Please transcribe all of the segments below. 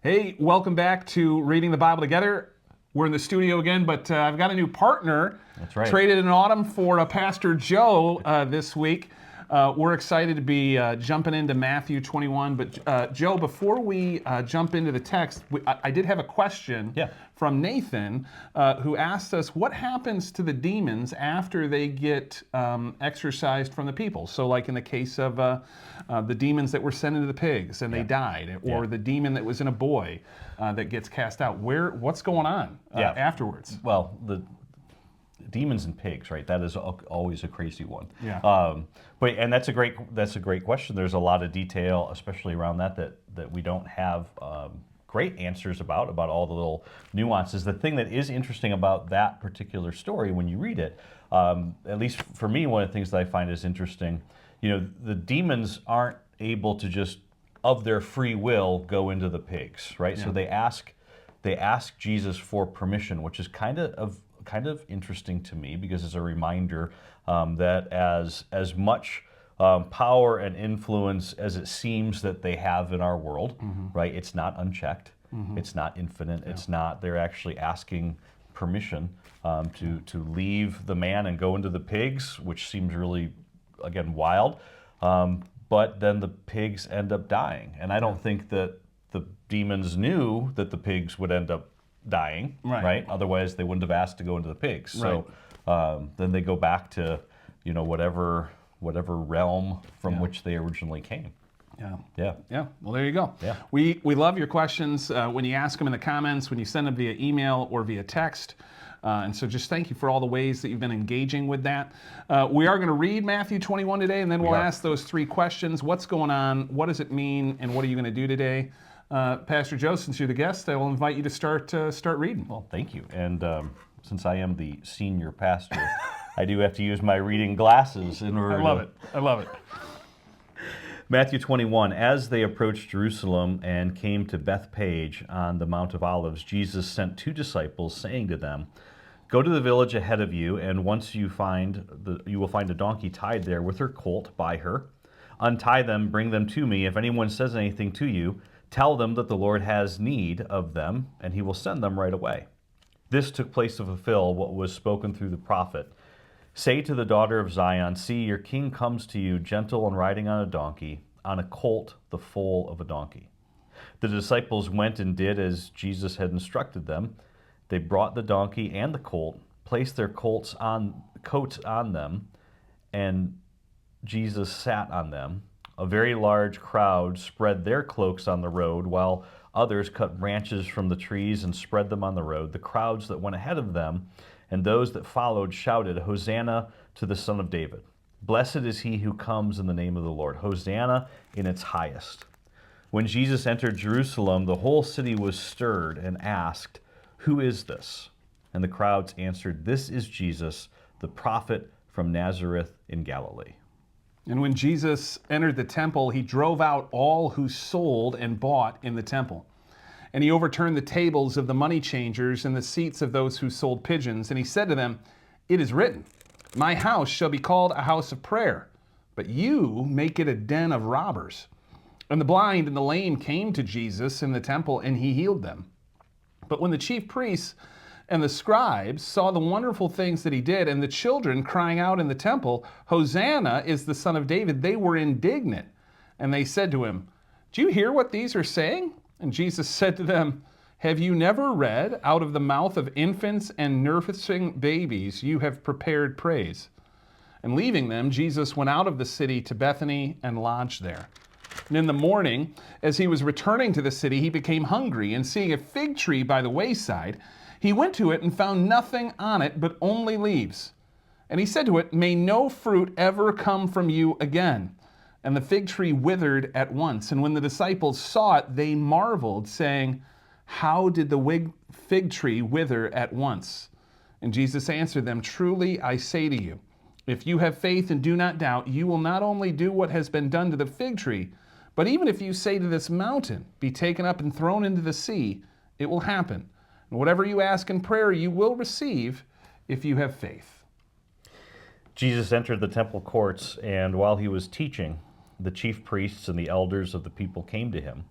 Hey, welcome back to Reading the Bible Together. We're in the studio again, but I've got a new partner. That's right. Traded in autumn for Pastor Joe this week. We're excited to be jumping into Matthew 21. But Joe, before we jump into the text, I did have a question from Nathan, who asked us, what happens to the demons after they get exorcised from the people? So like in the case of the demons that were sent into the pigs and they died, or the demon that was in a boy that gets cast out. What's going on afterwards? Well, the demons and pigs, right? That is always a crazy one. Yeah. And that's a great question. There's a lot of detail, especially around that we don't have great answers about all the little nuances. The thing that is interesting about that particular story, when you read it, at least for me, one of the things that I find is interesting, the demons aren't able to just of their free will go into the pigs, right? Yeah. So they ask Jesus for permission, which is kind of interesting to me, because it's a reminder that as much power and influence as it seems that they have in our world, right? It's not unchecked. It's not infinite. Yeah. It's not. They're actually asking permission to leave the man and go into the pigs, which seems really, again, wild. But then the pigs end up dying, and I don't think that the demons knew that the pigs would end up dying, right? Otherwise, they wouldn't have asked to go into the pigs. So then they go back to, whatever realm from which they originally came. Yeah. Well, there you go. Yeah. We love your questions when you ask them in the comments, when you send them via email or via text. And so just thank you for all the ways that you've been engaging with that. We are going to read Matthew 21 today, and then we'll ask those three questions. What's going on? What does it mean? And what are you going to do today? Pastor Joe, since you're the guest, I will invite you to start reading. Well, thank you. And since I am the senior pastor, I do have to use my reading glasses in order I love it. Matthew 21, as they approached Jerusalem and came to Bethphage on the Mount of Olives, Jesus sent two disciples, saying to them, "Go to the village ahead of you, and once you will find a donkey tied there with her colt by her. Untie them, bring them to me. If anyone says anything to you, tell them that the Lord has need of them, and he will send them right away." This took place to fulfill what was spoken through the prophet. "Say to the daughter of Zion, see, your king comes to you, gentle and riding on a donkey, on a colt, the foal of a donkey." The disciples went and did as Jesus had instructed them. They brought the donkey and the colt, placed their coats on them, and Jesus sat on them. A very large crowd spread their cloaks on the road, while others cut branches from the trees and spread them on the road. The crowds that went ahead of them and those that followed shouted, "Hosanna to the Son of David. Blessed is he who comes in the name of the Lord. Hosanna in its highest." When Jesus entered Jerusalem, the whole city was stirred and asked, "Who is this?" And the crowds answered, "This is Jesus, the prophet from Nazareth in Galilee." And when Jesus entered the temple, he drove out all who sold and bought in the temple. And he overturned the tables of the money changers and the seats of those who sold pigeons. And he said to them, "It is written, my house shall be called a house of prayer, but you make it a den of robbers." And the blind and the lame came to Jesus in the temple, and he healed them. But when the chief priests and the scribes saw the wonderful things that he did, and the children crying out in the temple, "Hosanna is the Son of David," they were indignant. And they said to him, "Do you hear what these are saying?" And Jesus said to them, "Have you never read, out of the mouth of infants and nursing babies you have prepared praise?" And leaving them, Jesus went out of the city to Bethany and lodged there. And in the morning, as he was returning to the city, he became hungry, and seeing a fig tree by the wayside, he went to it and found nothing on it but only leaves. And he said to it, "May no fruit ever come from you again." And the fig tree withered at once. And when the disciples saw it, they marveled, saying, "How did the fig tree wither at once?" And Jesus answered them, "Truly I say to you, if you have faith and do not doubt, you will not only do what has been done to the fig tree, but even if you say to this mountain, 'Be taken up and thrown into the sea,' it will happen. And whatever you ask in prayer, you will receive if you have faith." Jesus entered the temple courts, and while he was teaching, the chief priests and the elders of the people came to him.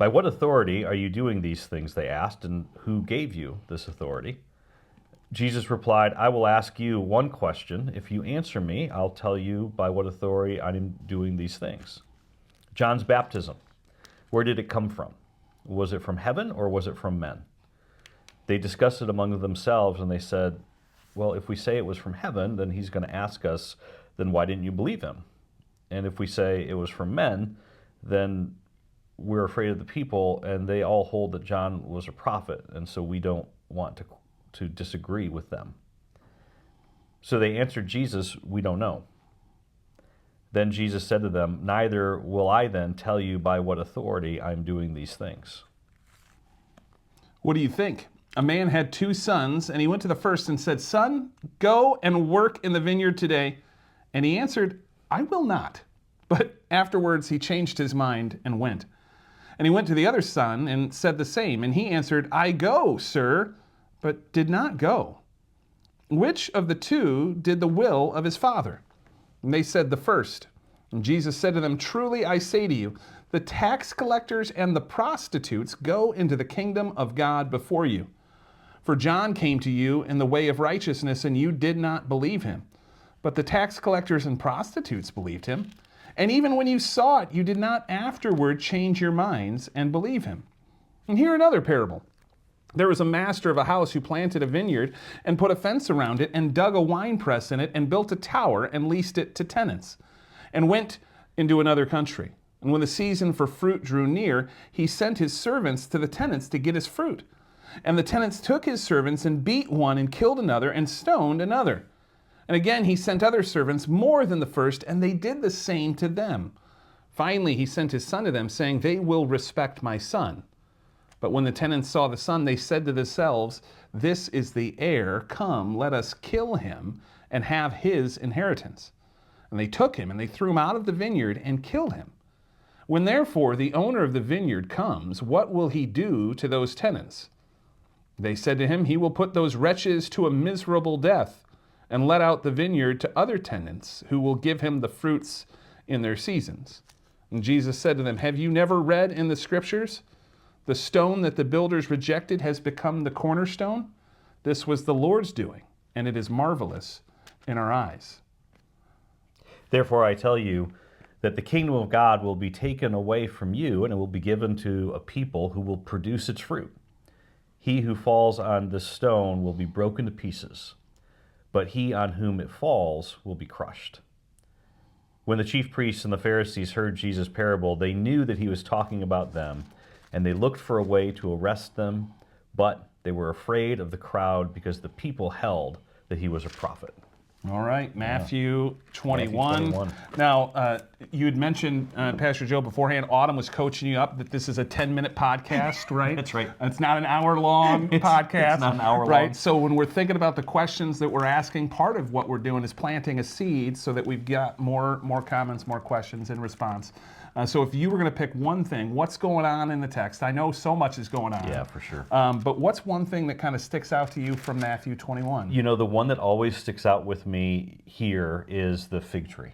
By what authority are you doing these things, they asked, and who gave you this authority? Jesus replied, I will ask you one question. If you answer me, I'll tell you by what authority I'm doing these things. John's baptism, where did it come from? Was it from heaven or was it from men? They discussed it among themselves, and they said, well, if we say it was from heaven, then he's going to ask us, then why didn't you believe him? And if we say it was from men, then we're afraid of the people, and they all hold that John was a prophet, and so we don't want to disagree with them. So they answered Jesus, we don't know. Then Jesus said to them, neither will I then tell you by what authority I'm doing these things. What do you think? A man had 2 sons, and he went to the first and said, Son, go and work in the vineyard today. And he answered, I will not. But afterwards he changed his mind and went. And he went to the other son and said the same. And he answered, I go, sir, but did not go. Which of the 2 did the will of his father? And they said, the first. And Jesus said to them, truly I say to you, the tax collectors and the prostitutes go into the kingdom of God before you. For John came to you in the way of righteousness, and you did not believe him. But the tax collectors and prostitutes believed him. And even when you saw it, you did not afterward change your minds and believe him. And here another parable. There was a master of a house who planted a vineyard and put a fence around it and dug a winepress in it and built a tower and leased it to tenants and went into another country. And when the season for fruit drew near, he sent his servants to the tenants to get his fruit. And the tenants took his servants and beat one and killed another and stoned another. And again he sent other servants more than the first, and they did the same to them. Finally he sent his son to them, saying, they will respect my son. But when the tenants saw the son, they said to themselves, this is the heir. Come, let us kill him and have his inheritance. And they took him and they threw him out of the vineyard and killed him. When therefore the owner of the vineyard comes, what will he do to those tenants? They said to him, he will put those wretches to a miserable death and let out the vineyard to other tenants who will give him the fruits in their seasons. And Jesus said to them, have you never read in the scriptures, the stone that the builders rejected has become the cornerstone? This was the Lord's doing, and it is marvelous in our eyes. Therefore I tell you that the kingdom of God will be taken away from you, and it will be given to a people who will produce its fruit. He who falls on this stone will be broken to pieces, but he on whom it falls will be crushed. When the chief priests and the Pharisees heard Jesus' parable, they knew that he was talking about them, and they looked for a way to arrest them, but they were afraid of the crowd because the people held that he was a prophet. All right, Matthew 21. Matthew 21. Now, you had mentioned, Pastor Joe, beforehand, Autumn was coaching you up that this is a 10-minute podcast, right? That's right. It's not an hour-long podcast. It's not an hour right? long. So when we're thinking about the questions that we're asking, part of what we're doing is planting a seed so that we've got more comments, more questions in response. So if you were going to pick one thing, what's going on in the text? I know so much is going on. Yeah, for sure. But what's one thing that kind of sticks out to you from Matthew 21? You know, the one that always sticks out with me here is the fig tree,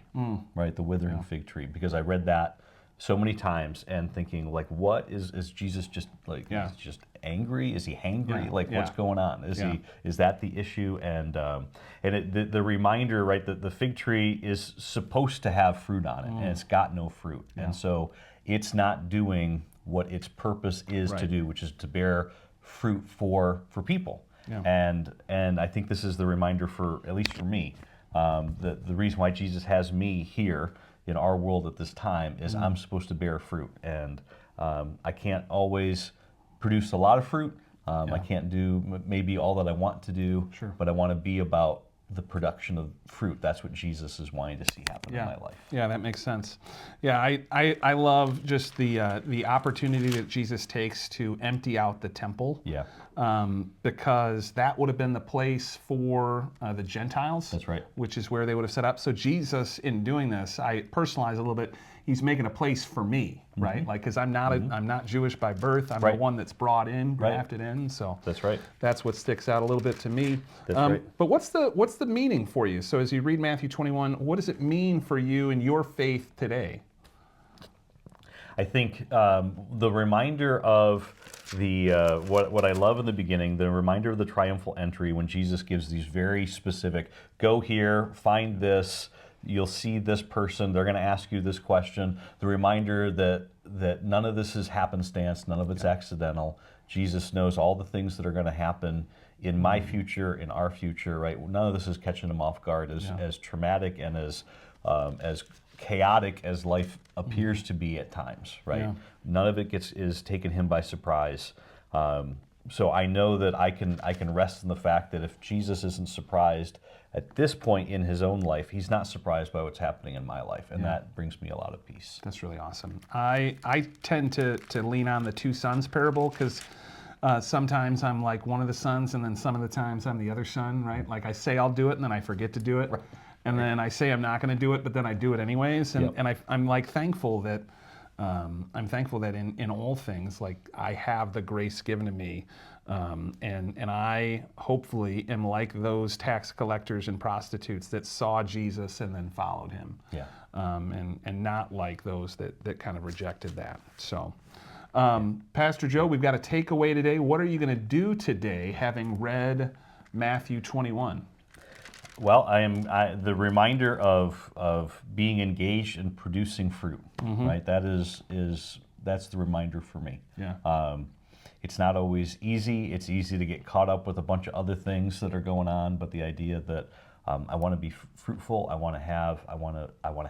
right? The withering fig tree, because I read that so many times and thinking, like, what is Jesus just like? Yeah. Is he just angry? Is he hangry? Yeah. Like, what's going on? Is that the issue? And the reminder, right? That the fig tree is supposed to have fruit on it, and it's got no fruit, and so it's not doing what its purpose is to do, which is to bear fruit for people. Yeah. And I think this is the reminder for, at least for me, the reason why Jesus has me here in our world at this time is I'm supposed to bear fruit, and I can't always produce a lot of fruit. I can't do maybe all that I want to do, but I want to be about the production of fruit. That's what Jesus is wanting to see happen in my life. Yeah, that makes sense. Yeah, I love just the opportunity that Jesus takes to empty out the temple. Yeah. Because that would have been the place for the Gentiles. That's right. Which is where they would have set up. So Jesus, in doing this, I personalize a little bit. He's making a place for me, right? Like, because I'm not Jewish by birth. I'm the one that's brought in, grafted in. So that's right. That's what sticks out a little bit to me. That's right. But what's the meaning for you? So as you read Matthew 21, what does it mean for you in your faith today? I think the reminder of the what I love in the beginning, the reminder of the triumphal entry when Jesus gives these very specific, go here, find this, you'll see this person, they're going to ask you this question. The reminder that none of this is happenstance, none of it's accidental. Jesus knows all the things that are going to happen in my future, in our future, right? None of this is catching him off guard. As traumatic and as chaotic as life appears to be at times, right? Yeah. None of it is taking him by surprise. So I know that I can rest in the fact that if Jesus isn't surprised at this point in his own life, he's not surprised by what's happening in my life, and that brings me a lot of peace. That's really awesome. I tend to lean on the two sons parable because sometimes I'm like one of the sons, and then some of the times I'm the other son, right? Like I say I'll do it, and then I forget to do it. Right. And then I say I'm not going to do it, but then I do it anyways. And I'm like thankful that in all things, like I have the grace given to me, and I hopefully am like those tax collectors and prostitutes that saw Jesus and then followed him. Yeah. And not like those that kind of rejected that. So, Pastor Joe, we've got a takeaway today. What are you going to do today, having read Matthew 21? Well, the reminder of being engaged and producing fruit, right? That's the reminder for me. Yeah. It's not always easy. It's easy to get caught up with a bunch of other things that are going on, but the idea that I want to be fruitful, I want to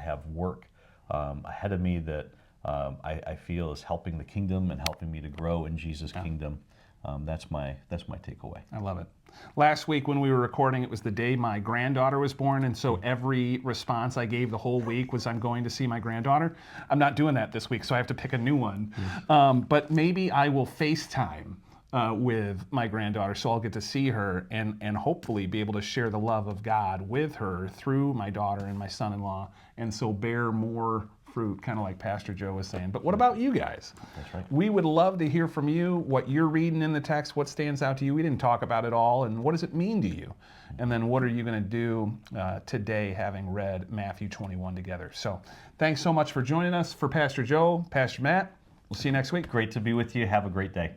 have work ahead of me that I feel is helping the kingdom and helping me to grow in Jesus' kingdom. That's my takeaway. I love it. Last week when we were recording, it was the day my granddaughter was born, and so every response I gave the whole week was, I'm going to see my granddaughter. I'm not doing that this week, so I have to pick a new one. But maybe I will FaceTime with my granddaughter, so I'll get to see her and hopefully be able to share the love of God with her through my daughter and my son-in-law, and so bear more fruit, kind of like Pastor Joe was saying. But what about you guys? That's right. We would love to hear from you, what you're reading in the text, what stands out to you. We didn't talk about it all, and what does it mean to you? And then what are you going to do today, having read Matthew 21 together? So thanks so much for joining us. For Pastor Joe, Pastor Matt, we'll see you next week. Great to be with you. Have a great day.